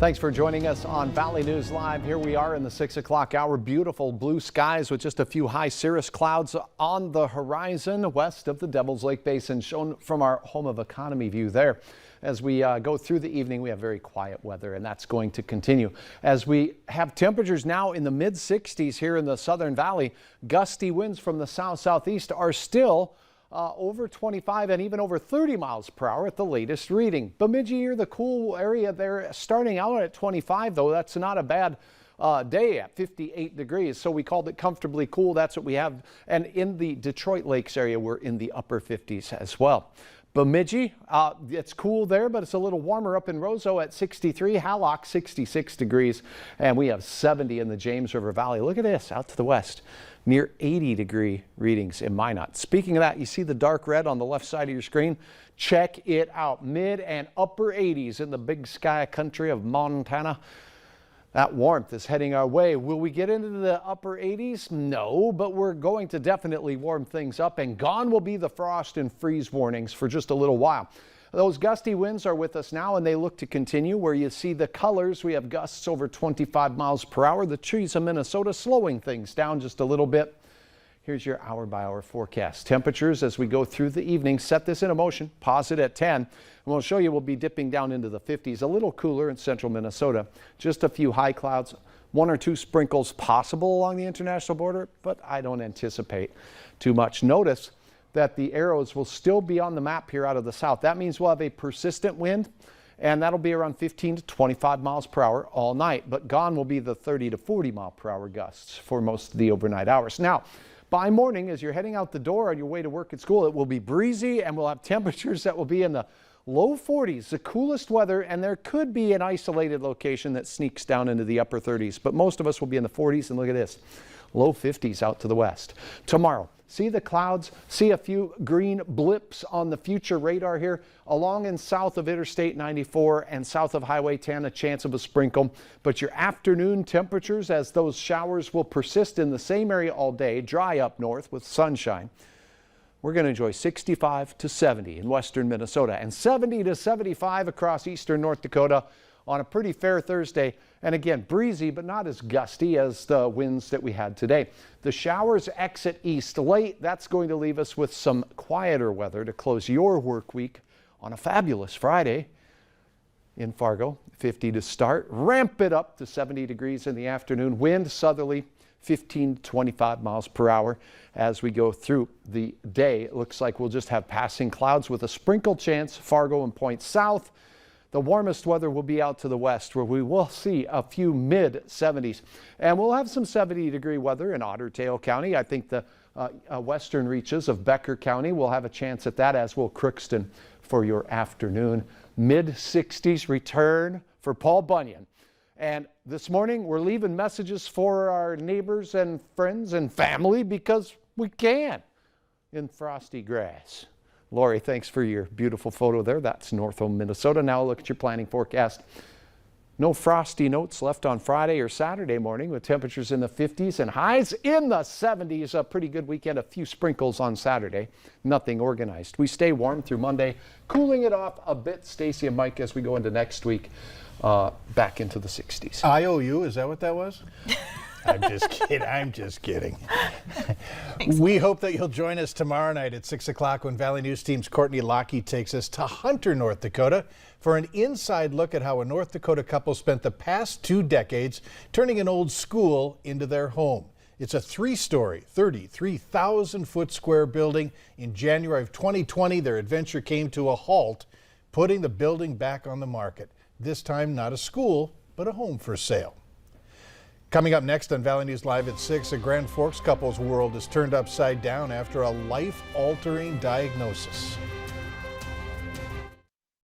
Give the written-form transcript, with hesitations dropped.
Thanks for joining us on Valley News Live. Here we are in the 6 o'clock hour. Beautiful blue skies with just a few high cirrus clouds on the horizon west of the Devil's Lake Basin, shown from our home of economy view there. As we go through the evening, we have very quiet weather, and that's going to continue. As we have temperatures now in the mid-60s here in the Southern Valley, gusty winds from the south-southeast are still over 25 and even over 30 miles per hour at the latest reading. Bemidji here, the cool area there, starting out at 25, though. That's not a bad day at 58 degrees. So we called it comfortably cool. That's what we have. And in the Detroit Lakes area, we're in the upper 50s as well. Bemidji, it's cool there, but it's a little warmer up in Roseau at 63, Hallock 66 degrees, and we have 70 in the James River Valley. Look at this out to the west, near 80-degree readings in Minot. Speaking of that, you see the dark red on the left side of your screen? Check it out, mid and upper 80s in the Big Sky country of Montana. That warmth is heading our way. Will we get into the upper 80s? No, but we're going to definitely warm things up, and gone will be the frost and freeze warnings for just a little while. Those gusty winds are with us now, and they look to continue. Where you see the colors, we have gusts over 25 miles per hour. The trees of Minnesota slowing things down just a little bit. Here's your hour-by-hour forecast. Temperatures as we go through the evening. Set this into motion. Pause it at 10. And we'll show you we'll be dipping down into the 50s. A little cooler in central Minnesota. Just a few high clouds. 1 or 2 sprinkles possible along the international border, but I don't anticipate too much. Notice that the arrows will still be on the map here out of the south. That means we'll have a persistent wind, and that'll be around 15 to 25 miles per hour all night. But gone will be the 30 to 40 mile per hour gusts for most of the overnight hours. Now, by morning, as you're heading out the door on your way to work at school, it will be breezy, and we'll have temperatures that will be in the low 40s, the coolest weather, and there could be an isolated location that sneaks down into the upper 30s, but most of us will be in the 40s, and look at this, low 50s out to the west. Tomorrow, see the clouds, see a few green blips on the future radar here along and south of Interstate 94 and south of Highway 10, a chance of a sprinkle. But your afternoon temperatures, as those showers will persist in the same area all day, dry up north with sunshine. We're going to enjoy 65 to 70 in western Minnesota and 70 to 75 across eastern North Dakota on a pretty fair Thursday. And again, breezy, but not as gusty as the winds that we had today. The showers exit east late. That's going to leave us with some quieter weather to close your work week on a fabulous Friday in Fargo. 50 to start. Ramp it up to 70 degrees in the afternoon. Wind southerly, 15 to 25 miles per hour as we go through the day. It looks like we'll just have passing clouds with a sprinkle chance, Fargo and Point South. The warmest weather will be out to the west, where we will see a few mid-70s. And we'll have some 70-degree weather in Otter Tail County. I think the western reaches of Becker County will have a chance at that, as will Crookston for your afternoon. Mid-60s return for Paul Bunyan. And this morning, we're leaving messages for our neighbors and friends and family because we can in frosty grass. Lori, thanks for your beautiful photo there. That's Northome, Minnesota. Now look at your planning forecast. No frosty notes left on Friday or Saturday morning, with temperatures in the 50s and highs in the 70s. A pretty good weekend. A few sprinkles on Saturday. Nothing organized. We stay warm through Monday, cooling it off a bit, Stacy and Mike, as we go into next week, back into the 60s. IOU, is that what that was? I'm just kidding. I'm just kidding. We hope that you'll join us tomorrow night at 6 o'clock when Valley News Team's Courtney Lockey takes us to Hunter, North Dakota for an inside look at how a North Dakota couple spent the past 2 decades turning an old school into their home. It's a 3-story, 33,000-foot square building. In January of 2020, their adventure came to a halt, putting the building back on the market. This time, not a school, but a home for sale. Coming up next on Valley News Live at 6, a Grand Forks couple's world is turned upside down after a life-altering diagnosis.